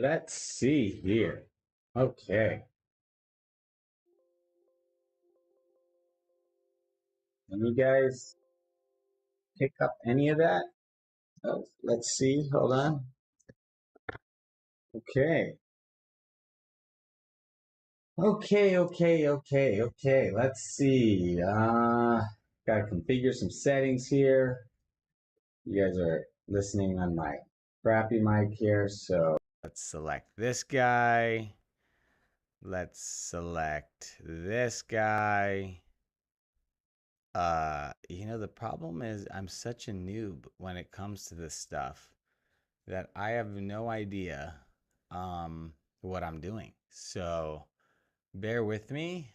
Let's see here. Okay. Can you guys pick up any of that? Oh, let's see. Hold on. Okay. Okay. Let's see. Gotta configure some settings here. You guys are listening on my crappy mic here, so let's select this guy. Let's select this guy. The problem is I'm such a noob when it comes to this stuff that I have no idea um what I'm doing. So bear with me,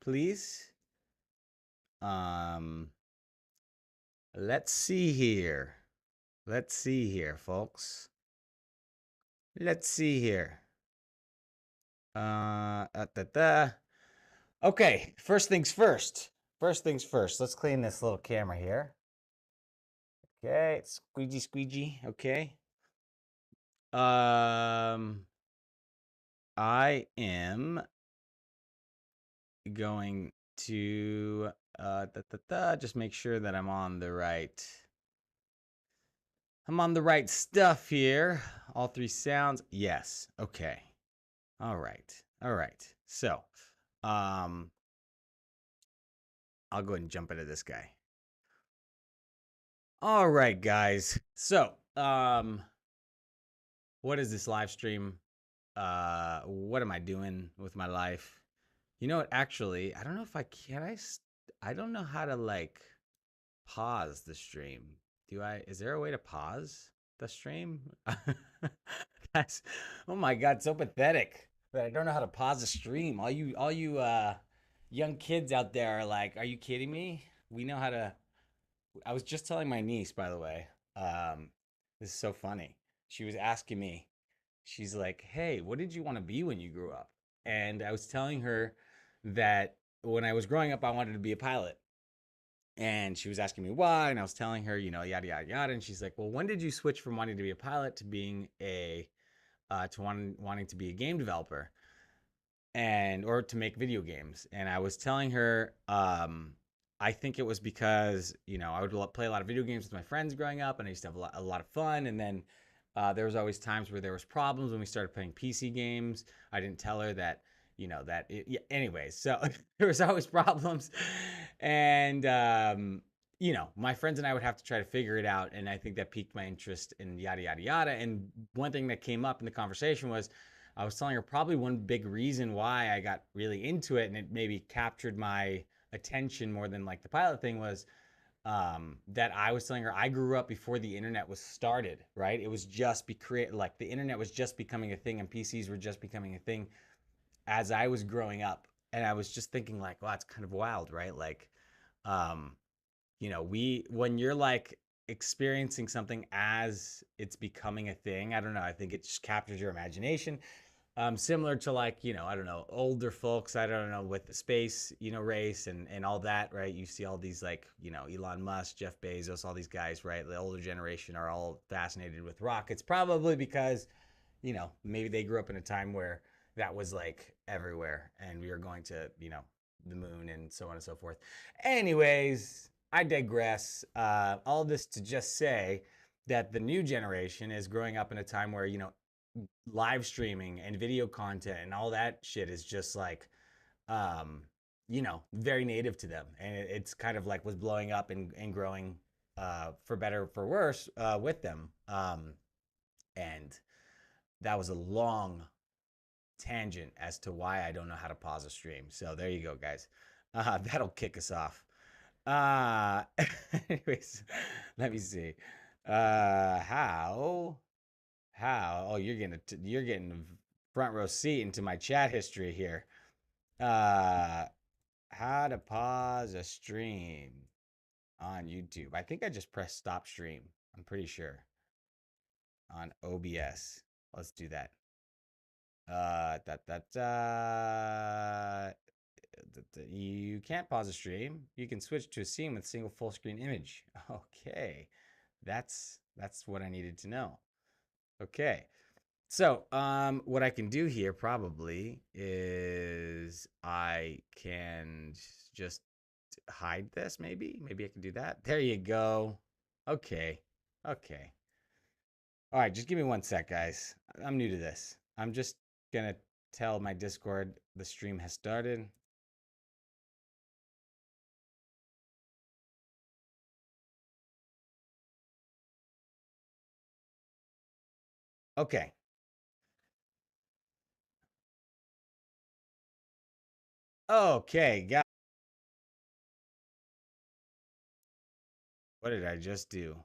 please. Um let's see here. Let's see here, folks. Let's see here. Da, da. Okay, first things first. First things first. Let's clean this little camera here. Okay, squeegee. Okay. Um, I am going to just make sure that I'm on the right stuff here. All three sounds. Yes. Okay. All right. All right. So, um, I'll go ahead and jump into this guy. All right, guys. So, what is this live stream? What am I doing with my life? You know what? Actually, I don't know if I can. I don't know how to like pause the stream. Do I? Is there a way to pause the stream? That's, oh my God, so pathetic that I don't know how to pause the stream. All you young kids out there are like, are you kidding me? We know how to. I was just telling my niece, by the way. Um, this is so funny. She was asking me. She's like, "Hey, what did you want to be when you grew up?" And I was telling her that when I was growing up, I wanted to be a pilot. And she was asking me why, and I was telling her, yada yada yada. And she's like, "Well, when did you switch from wanting to be a pilot to being a wanting to be a game developer and or to make video games?" And I was telling her, I think it was because I would play a lot of video games with my friends growing up, and I used to have a lot of fun. And then there was always times where there was problems when we started playing PC games. I didn't tell her that yeah, anyways, so there was always problems. And my friends and I would have to try to figure it out, and I think that piqued my interest in yada yada yada. And one thing that came up in the conversation was I was telling her probably one big reason why I got really into it and it maybe captured my attention more than like the pilot thing was that I was telling her I grew up before the internet was started, right? It was just like the internet was just becoming a thing and PCs were just becoming a thing as I was growing up. And I was just thinking like, wow, it's kind of wild, right? Like, um, when you're like experiencing something as it's becoming a thing, I don't know, I think it just captures your imagination. Similar to like, I don't know, older folks, I don't know, with the space, race and all that, right? You see all these like, Elon Musk, Jeff Bezos, all these guys, right? The older generation are all fascinated with rockets, probably because, maybe they grew up in a time where that was like everywhere and we were going to, the moon and so on and so forth. Anyways, I digress. All this to just say that the new generation is growing up in a time where, live streaming and video content and all that shit is just like very native to them, and it's kind of like was blowing up and growing for better or for worse with them. And that was a long tangent as to why I don't know how to pause a stream, so there you go, guys. That'll kick us off. uh Anyways, let me see. How oh, you're getting front row seat into my chat history here. uh how to pause a stream on YouTube. I think I just pressed stop stream, I'm pretty sure, on OBS. Let's do that. You can't pause a stream. You can switch to a scene with single full screen image. Okay, that's what I needed to know. Okay, So, what I can do here probably is I can just hide this, maybe. Maybe I can do that. There you go. Okay. Okay. All right, just give me one sec, guys. I'm new to this. I'm just gonna tell my Discord the stream has started. Okay. Okay, got. What did I just do?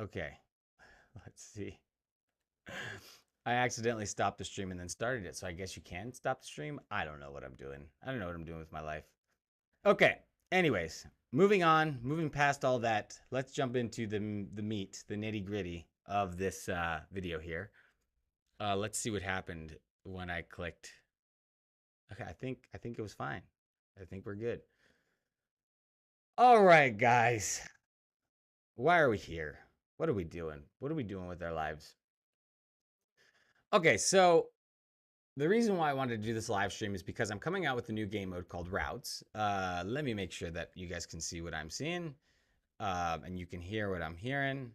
Okay. Let's see. I accidentally stopped the stream and then started it, so I guess you can stop the stream. I don't know what I'm doing. I don't know what I'm doing with my life. Okay. Anyways, moving on, moving past all that, let's jump into the meat, the nitty gritty of this video here. Let's see what happened when I clicked. Okay, I think it was fine. I think we're good. All right, guys. Why are we here? What are we doing? What are we doing with our lives? Okay, so the reason why I wanted to do this live stream is because I'm coming out with a new game mode called Routes. Let me make sure that you guys can see what I'm seeing, and you can hear what I'm hearing.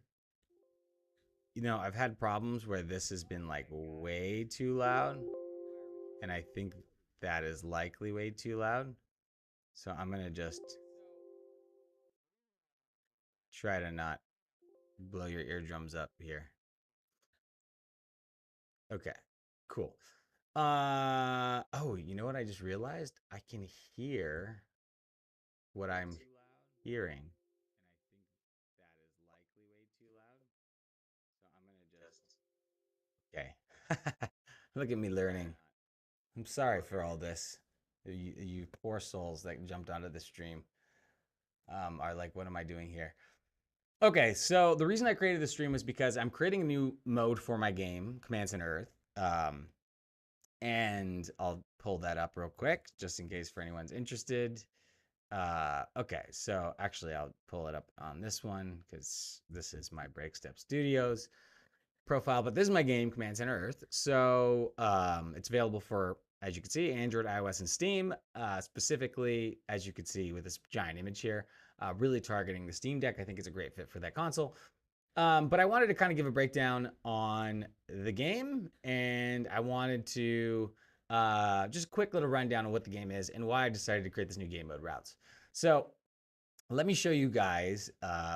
You know, I've had problems where this has been like way too loud, and I think that is likely way too loud. So I'm gonna just try to not blow your eardrums up here. Okay, cool. Oh, you know what I just realized? I can hear what I'm hearing. And I think that is likely way too loud. So I'm gonna just. Okay. Look at me learning. I'm sorry for all this. You poor souls that jumped onto the stream are like, what am I doing here? Okay, so the reason I created the stream was because I'm creating a new mode for my game, Commands and Earth. And I'll pull that up real quick just in case for anyone's interested. Okay, so actually I'll pull it up on this one because this is my Breakstep Studios profile, but this is my game, Command Center Earth. So it's available for, as you can see, Android, iOS, and Steam. Specifically, as you can see with this giant image here, really targeting the Steam Deck. I think it's a great fit for that console. But I wanted to kind of give a breakdown on the game, and I wanted to just a quick little rundown on what the game is and why I decided to create this new game mode, Routes. So let me show you guys,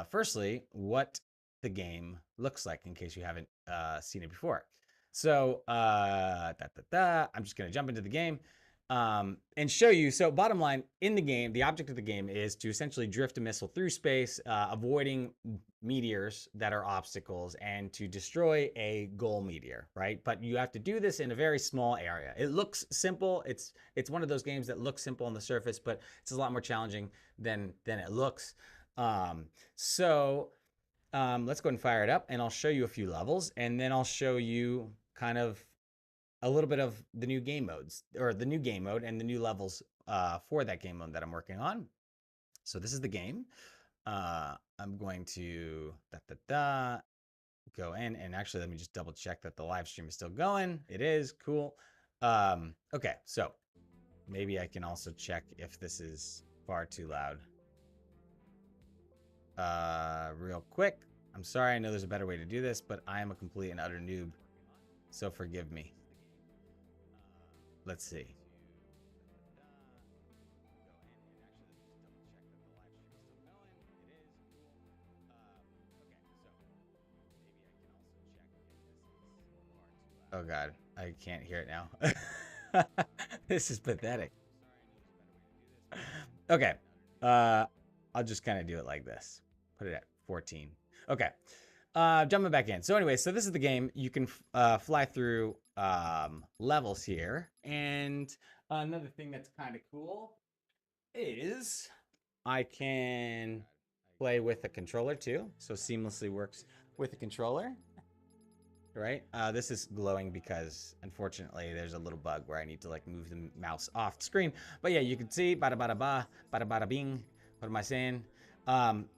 firstly, what the game looks like in case you haven't seen it before. So I'm just going to jump into the game and show you. So bottom line, in the game, the object of the game is to essentially drift a missile through space, avoiding meteors that are obstacles and to destroy a goal meteor, right? But you have to do this in a very small area. It looks simple. It's one of those games that looks simple on the surface, but it's a lot more challenging than it looks. Let's go ahead and fire it up, and I'll show you a few levels, and then I'll show you kind of a little bit of the new game modes, or the new game mode and the new levels for that game mode that I'm working on. So this is the game. I'm going to go in, and actually let me just double check that the live stream is still going. It is. Cool. Okay, so maybe I can also check if this is far too loud. Real quick. I'm sorry, I know there's a better way to do this, but I am a complete and utter noob, so forgive me. Let's see. Oh god, I can't hear it now. This is pathetic. Okay, I'll just kind of do it like this. Put it at 14. Okay, jumping back in. So anyway, so this is the game. You can fly through levels here, and another thing that's kind of cool is I can play with a controller too, so seamlessly works with a controller. Right? This is glowing because unfortunately there's a little bug where I need to like move the mouse off the screen. But yeah, you can see bada bada ba, bada bada bing. What am I saying?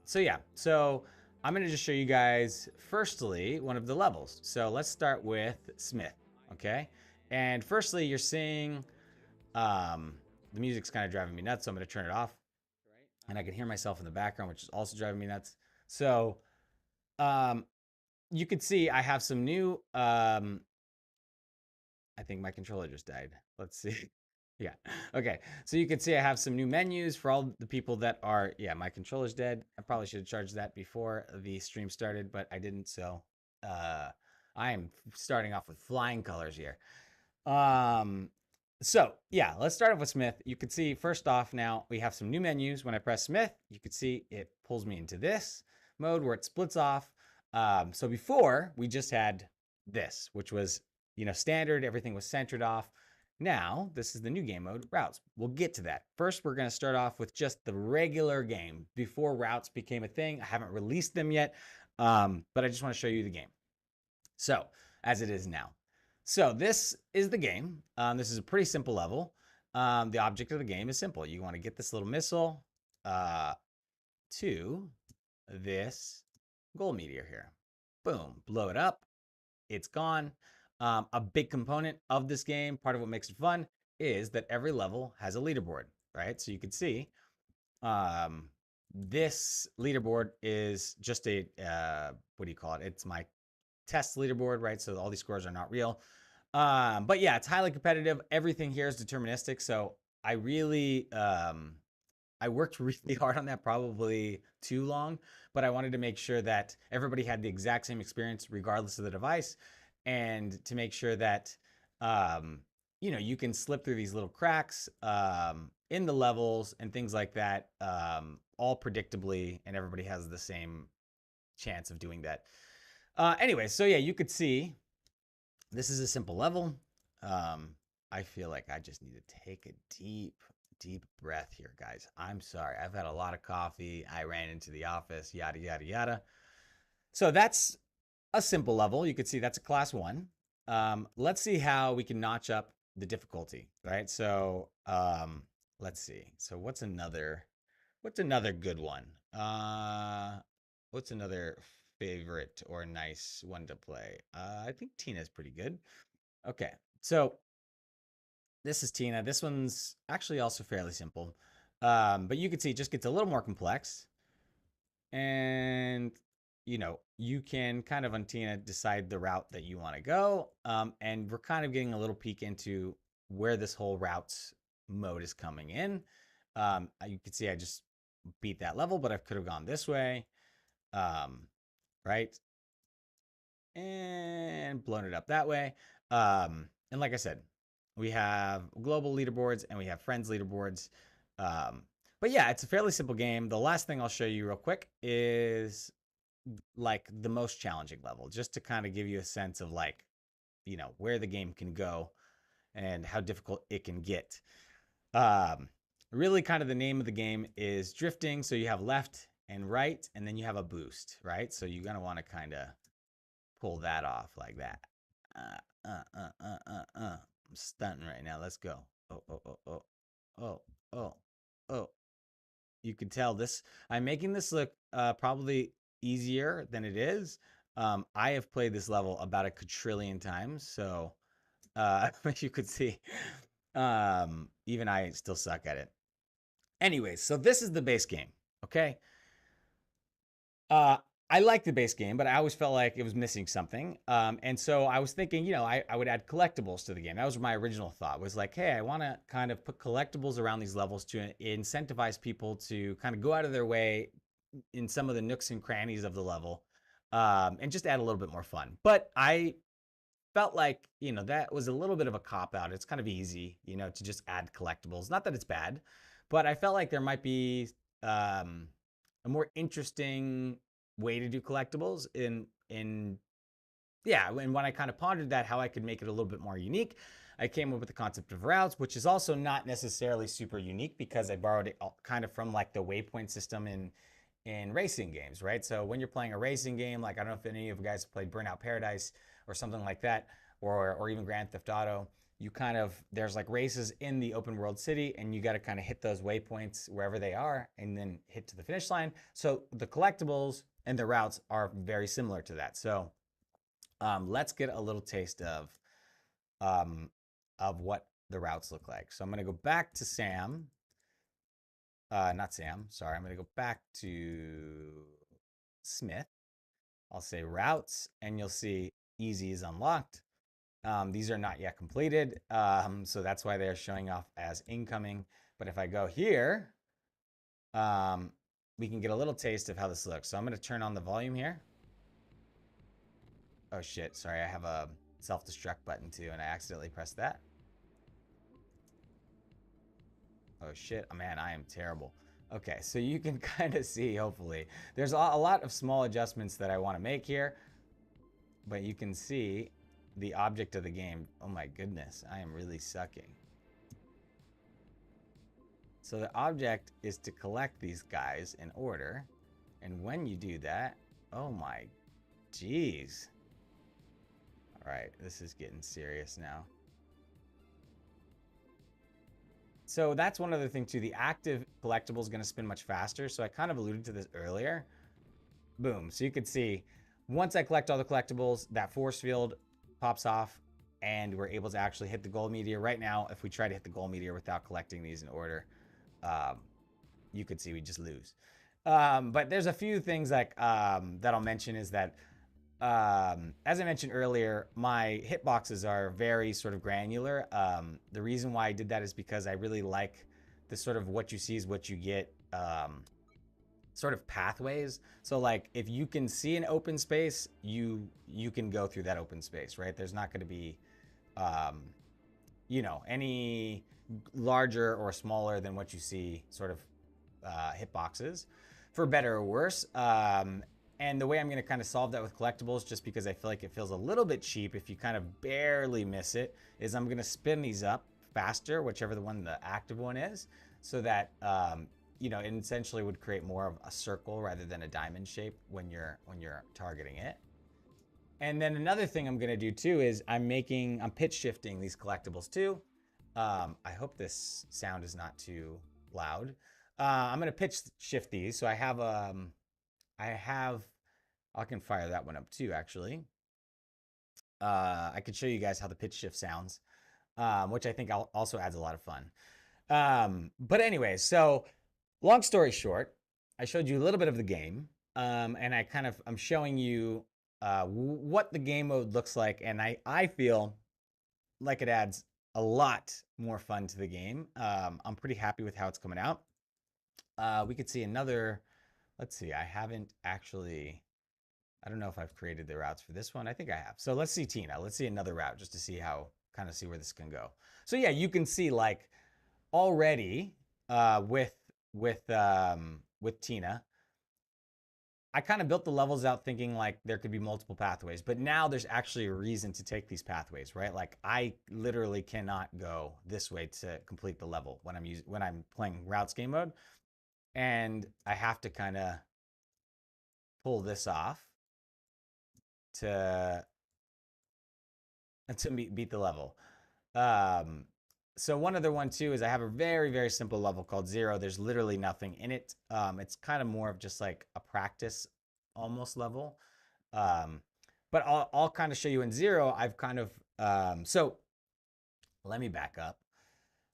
So yeah, so I'm going to just show you guys, firstly, one of the levels. So let's start with Smith, okay? And firstly, you're seeing the music's kind of driving me nuts, so I'm going to turn it off. And I can hear myself in the background, which is also driving me nuts. So um, you can see I have some new, I think my controller just died. Let's see. Yeah. Okay. So you can see I have some new menus for all the people that are, yeah, my controller's dead. I probably should have charged that before the stream started, but I didn't. So uh, I am starting off with flying colors here. Um, so yeah, let's start off with Smith. You can see first off now we have some new menus. When I press Smith, you can see it pulls me into this mode where it splits off. So before we just had this, which was, you know, standard, everything was centered off. Now, this is the new game mode, routes. We'll get to that. First, we're going to start off with just the regular game before routes became a thing. I haven't released them yet, but I just want to show you the game. So, as it is now. So, this is the game. This is a pretty simple level. The object of the game is simple. You want to get this little missile to this gold meteor here. Boom, blow it up. It's gone. A big component of this game, part of what makes it fun, is that every level has a leaderboard, right? So you can see this leaderboard is just a, what do you call it? It's my test leaderboard, right? So all these scores are not real. But yeah, it's highly competitive. Everything here is deterministic. So I really, I worked really hard on that, probably too long, but I wanted to make sure that everybody had the exact same experience regardless of the device, and to make sure that you know, you can slip through these little cracks in the levels and things like that, all predictably, and everybody has the same chance of doing that. Anyway, so yeah, you could see this is a simple level. I feel like I just need to take a deep breath here, guys. I'm sorry. I've had a lot of coffee. I ran into the office, yada, yada, yada. So that's a simple level. You can see that's a class 1. Let's see how we can notch up the difficulty, right? So let's see. So what's another good one? What's another favorite or nice one to play? I think Tina's pretty good. Okay. So this is Tina. This one's actually also fairly simple. But you can see it just gets a little more complex. And, you know, you can kind of on Tina decide the route that you want to go. And we're kind of getting a little peek into where this whole routes mode is coming in. You can see I just beat that level, but I could have gone this way. Right? And blown it up that way. And like I said, we have global leaderboards and we have friends leaderboards. But yeah, it's a fairly simple game. The last thing I'll show you real quick is like the most challenging level, just to kind of give you a sense of like, you know, where the game can go and how difficult it can get. Really kind of the name of the game is drifting. So you have left and right, and then you have a boost, right? So you're going to want to kind of pull that off like that. I'm stunting right now. Let's go. Oh. You can tell this. I'm making this look probably easier than it is. I have played this level about a quadrillion times, so as you could see, even I still suck at it. Anyways, so this is the base game. Okay. I like the base game, but I always felt like it was missing something. And so I was thinking, you know, I would add collectibles to the game. That was my original thought, was like, hey, I want to kind of put collectibles around these levels to incentivize people to kind of go out of their way in some of the nooks and crannies of the level, and just add a little bit more fun. But I felt like, you know, that was a little bit of a cop out. It's kind of easy, you know, to just add collectibles. Not that it's bad, but I felt like there might be a more interesting way to do collectibles in yeah. And when I kind of pondered that, how I could make it a little bit more unique, I came up with the concept of routes, which is also not necessarily super unique because I borrowed it kind of from like the waypoint system in racing games, right? So when you're playing a racing game, like I don't know if any of you guys have played Burnout Paradise or something like that, or even Grand Theft Auto, you kind of, there's like races in the open world city and you got to kind of hit those waypoints wherever they are and then hit to the finish line. So the collectibles and the routes are very similar to that. So let's get a little taste um, of what the routes look like. So I'm going to go back to Sam. Not Sam, sorry. I'm going to go back to Smith. I'll say routes, and you'll see easy is unlocked. These are not yet completed, so that's why they're showing off as incoming. But if I go here, we can get a little taste of how this looks. So I'm going to turn on the volume here. Oh shit, sorry, I have a self-destruct button too, and I accidentally pressed that. Oh shit, man, I am terrible. Okay, so you can kind of see, hopefully. There's a lot of small adjustments that I want to make here, but you can see the object of the game. Oh my goodness, I am really sucking. So the object is to collect these guys in order, and when you do that, oh my geez. All right, this is getting serious now. So that's one other thing too. The active collectible is going to spin much faster. So I kind of alluded to this earlier. Boom. So you could see once I collect all the collectibles, that force field pops off and we're able to actually hit the gold meteor. Right now, if we try to hit the gold meteor without collecting these in order, you could see we just lose. But there's a few things like that I'll mention is that as I mentioned earlier, my hitboxes are very sort of granular. The reason why I did that is because I really like the sort of what you see is what you get sort of pathways. So like if you can see an open space, you can go through that open space, right? There's not going to be, you know, any larger or smaller than what you see sort of hitboxes, for better or worse. And the way I'm going to kind of solve that with collectibles, just because I feel like it feels a little bit cheap if you kind of barely miss it, is I'm going to spin these up faster, whichever the one the active one is, so that you know, it essentially would create more of a circle rather than a diamond shape when you're targeting it. And then another thing I'm going to do too is I'm pitch shifting these collectibles too. I hope this sound is not too loud. I'm going to pitch shift these. So I can fire that one up too, actually. I could show you guys how the pitch shift sounds, which I think also adds a lot of fun. But anyway, so long story short, I showed you a little bit of the game, and I'm showing you what the game mode looks like, and I feel like it adds a lot more fun to the game. I'm pretty happy with how it's coming out. We could see another. Let's see. I don't know if I've created the routes for this one. I think I have. So let's see Tina. Let's see another route just to see where this can go. So yeah, you can see like already with Tina, I kind of built the levels out thinking like there could be multiple pathways, but now there's actually a reason to take these pathways, right? Like I literally cannot go this way to complete the level when I'm playing routes game mode, and I have to kind of pull this off to beat the level. So one other one too is I have a very, very simple level called 0. There's literally nothing in it. It's kind of more of just like a practice almost level. But I'll kind of show you in 0. I've kind of, so let me back up.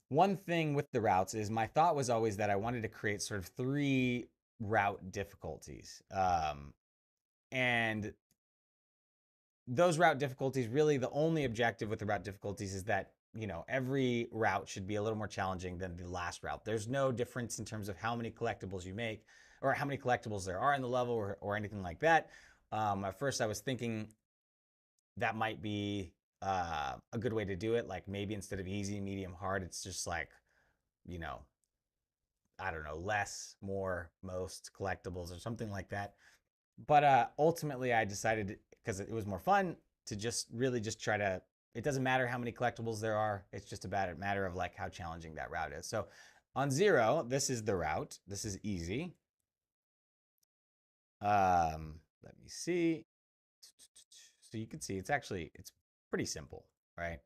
One thing with the routes is my thought was always that I wanted to create sort of 3 route difficulties. And those route difficulties, really the only objective with the route difficulties is that, you know, every route should be a little more challenging than the last route. There's no difference in terms of how many collectibles you make or how many collectibles there are in the level or anything like that. At first I was thinking that might be a good way to do it. Like maybe instead of easy, medium, hard, it's just like, you know, I don't know, less, more, most collectibles or something like that. But ultimately I decided, because it was more fun, to just really just try to, it doesn't matter how many collectibles there are. It's just about a matter of like how challenging that route is. So on 0, this is the route. This is easy. Let me see. So you can see it's pretty simple, right?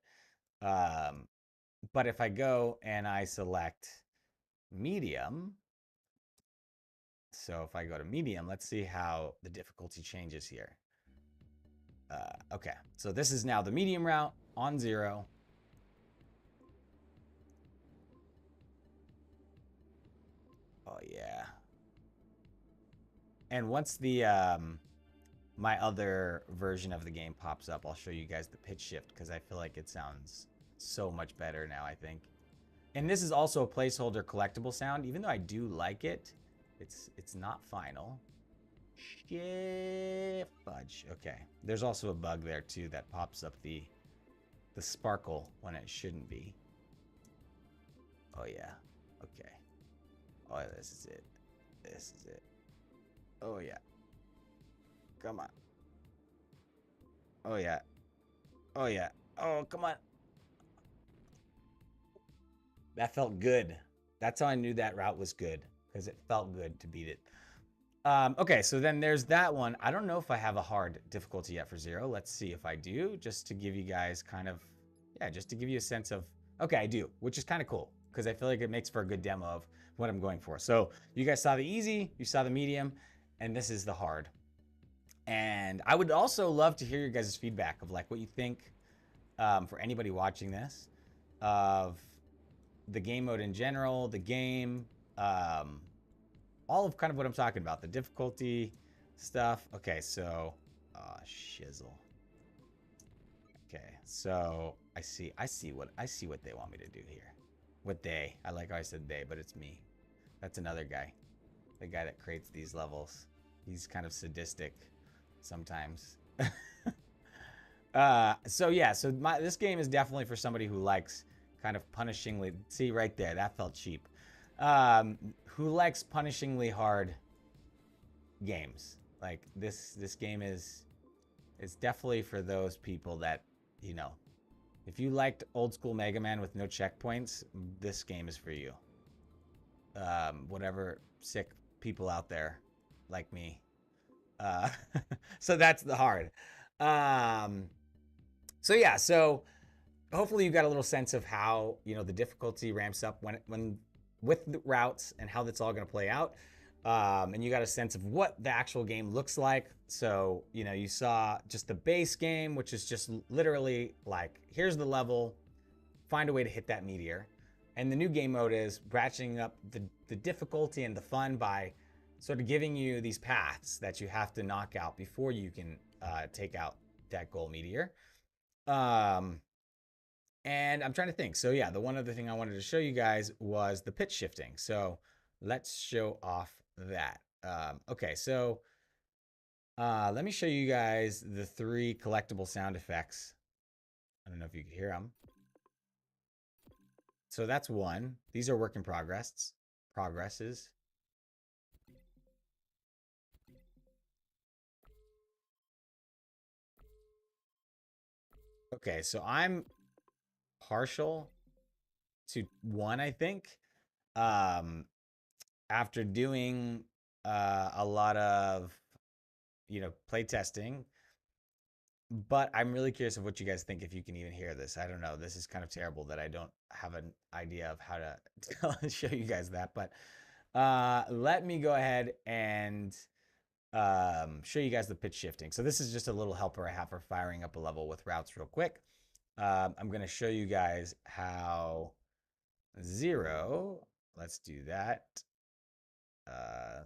But if I go and I select medium, So if I go to medium, let's see how the difficulty changes here. Okay, so this is now the medium route on 0. Oh yeah. And once the my other version of the game pops up, I'll show you guys the pitch shift because I feel like it sounds so much better now, I think. And this is also a placeholder collectible sound. Even though I do like it, it's not final. Shit, fudge. Okay. There's also a bug there too that pops up the sparkle when it shouldn't be. Oh yeah. Okay. Oh, this is it. This is it. Oh yeah. Come on. Oh yeah. Oh yeah. Oh, come on. That felt good. That's how I knew that route was good because it felt good to beat it. Okay, so then there's that one. I don't know if I have a hard difficulty yet for 0. Let's see if I do, just to give you guys kind of, yeah, just to give you a sense of, okay, I do, which is kind of cool because I feel like it makes for a good demo of what I'm going for. So you guys saw the easy, you saw the medium, and this is the hard. And I would also love to hear your guys' feedback of like what you think for anybody watching this of the game mode in general, the game, all of kind of what I'm talking about, the difficulty stuff. Okay, so, shizzle. Okay, so I see what they want me to do here. What they? I like how I said they, but it's me. That's another guy, the guy that creates these levels. He's kind of sadistic sometimes. So yeah, so this game is definitely for somebody who likes kind of punishingly. See right there, that felt cheap. Who likes punishingly hard games? Like this game is definitely for those people that, you know, if you liked old school Mega Man with no checkpoints, this game is for you. Whatever sick people out there like me. So that's the hard. So yeah, so hopefully you got a little sense of how, you know, the difficulty ramps up when with the routes and how that's all going to play out. And you got a sense of what the actual game looks like. So, you know, you saw just the base game, which is just literally like, here's the level, find a way to hit that meteor. And the new game mode is ratcheting up the difficulty and the fun by sort of giving you these paths that you have to knock out before you can take out that gold meteor. And I'm trying to think. So yeah, the one other thing I wanted to show you guys was the pitch shifting. So let's show off that. Okay, so let me show you guys the 3 collectible sound effects. I don't know if you can hear them. So that's one. These are work in progresses. Okay, so I'm partial to 1, I think. After doing a lot of, you know, play testing, but I'm really curious of what you guys think if you can even hear this. I don't know. This is kind of terrible that I don't have an idea of how to show you guys that, but let me go ahead and show you guys the pitch shifting. So this is just a little helper I have for firing up a level with routes real quick. I'm going to show you guys how 0, let's do that.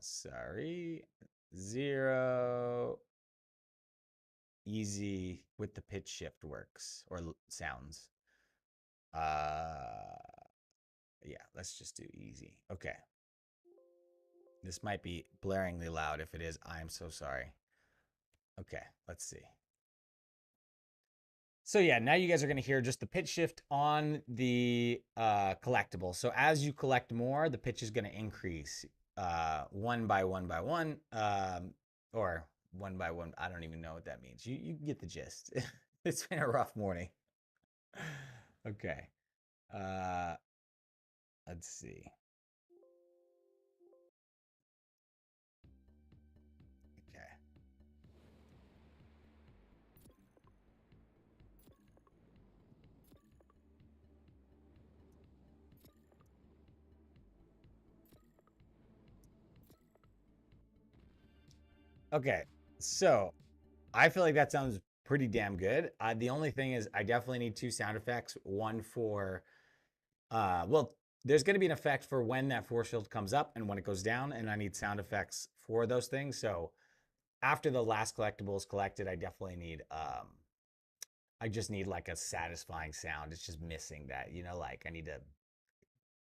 Sorry, 0 easy with the pitch shift works or sounds. Yeah, let's just do easy. Okay. This might be blaringly loud. If it is, I'm so sorry. Okay, let's see. So yeah, now you guys are going to hear just the pitch shift on the collectible. So as you collect more, the pitch is going to increase 1 by 1 by 1, or 1 by 1. I don't even know what that means. You get the gist. It's been a rough morning. Okay. Let's see. Okay. Okay, so I feel like that sounds pretty damn good. The only thing is, I definitely need two sound effects. One for, well, there's going to be an effect for when that force field comes up and when it goes down, and I need sound effects for those things. So after the last collectible is collected, I definitely need, I just need like a satisfying sound. It's just missing that, like I need to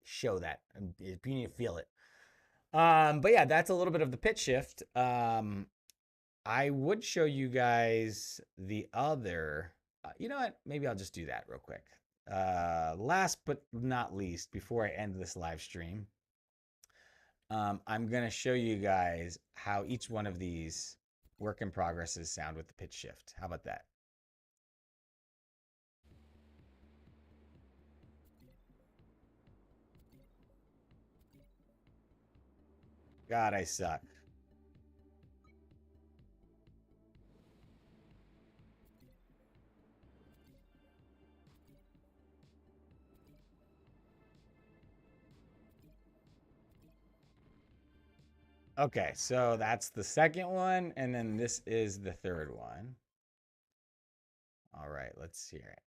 show that, and you need to feel it. But yeah, that's a little bit of the pitch shift. I would show you guys the other. You know what? Maybe I'll just do that real quick. Last but not least, before I end this live stream, I'm gonna show you guys how each one of these work in progresses sound with the pitch shift. How about that? God, I suck. Okay, so that's the second one, and then this is the third one. All right, let's hear it.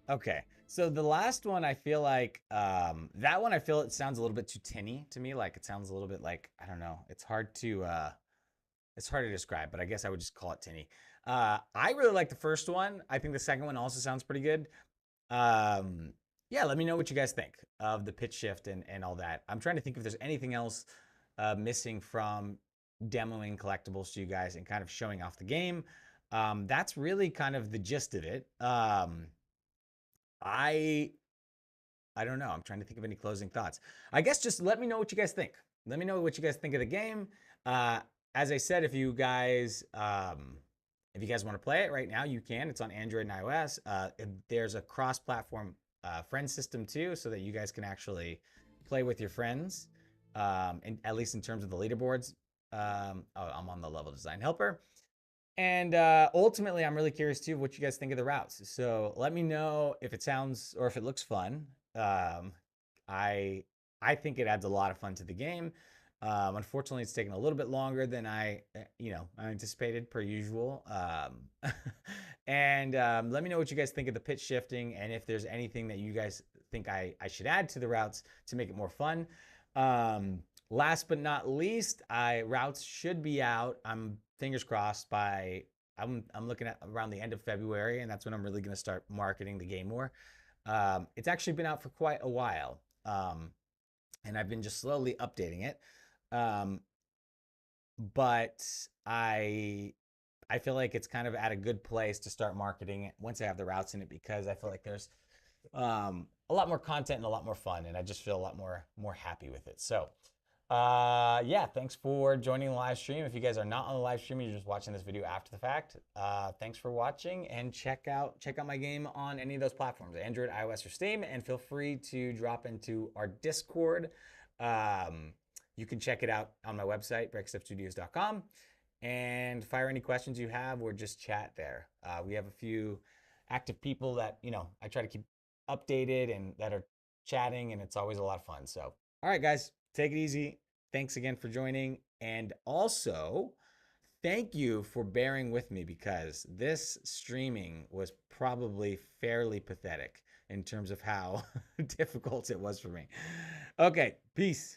Okay. So the last one, I feel like that one, I feel it sounds a little bit too tinny to me. Like it sounds a little bit like, I don't know. It's hard to describe, but I guess I would just call it tinny. I really like the first one. I think the second one also sounds pretty good. Um, yeah, let me know what you guys think of the pitch shift and all that. I'm trying to think if there's anything else missing from demoing collectibles to you guys and kind of showing off the game. That's really kind of the gist of it. I I don't know. I'm trying to think of any closing thoughts. I guess just let me know what you guys think. Let me know what you guys think of the game. Uh, as I said, if you guys want to play it right now, you can. It's on Android and iOS. There's a cross-platform friend system too, so that you guys can actually play with your friends. And at least in terms of the leaderboards. Oh, I'm on the level design helper. And ultimately, I'm really curious too what you guys think of the routes. So let me know if it sounds or if it looks fun. Um, I I think it adds a lot of fun to the game. Unfortunately, it's taken a little bit longer than I anticipated per usual. And let me know what you guys think of the pitch shifting and if there's anything that you guys think I should add to the routes to make it more fun. Last but not least, I routes should be out. I'm fingers crossed by I'm looking at around the end of February, and that's when I'm really going to start marketing the game more. It's actually been out for quite a while, and I've been just slowly updating it. Um, but I feel like it's kind of at a good place to start marketing it once I have the routes in it because I feel like there's a lot more content and a lot more fun, and I just feel a lot more happy with it. So, yeah, thanks for joining the live stream. If you guys are not on the live stream, you're just watching this video after the fact. Thanks for watching, and check out my game on any of those platforms, Android, iOS, or Steam, and feel free to drop into our Discord. Um, you can check it out on my website, breakstuffstudios.com, and fire any questions you have or just chat there. We have a few active people that I try to keep updated and that are chatting, and it's always a lot of fun. So, all right, guys, take it easy. Thanks again for joining. And also, thank you for bearing with me because this streaming was probably fairly pathetic in terms of how difficult it was for me. Okay, peace.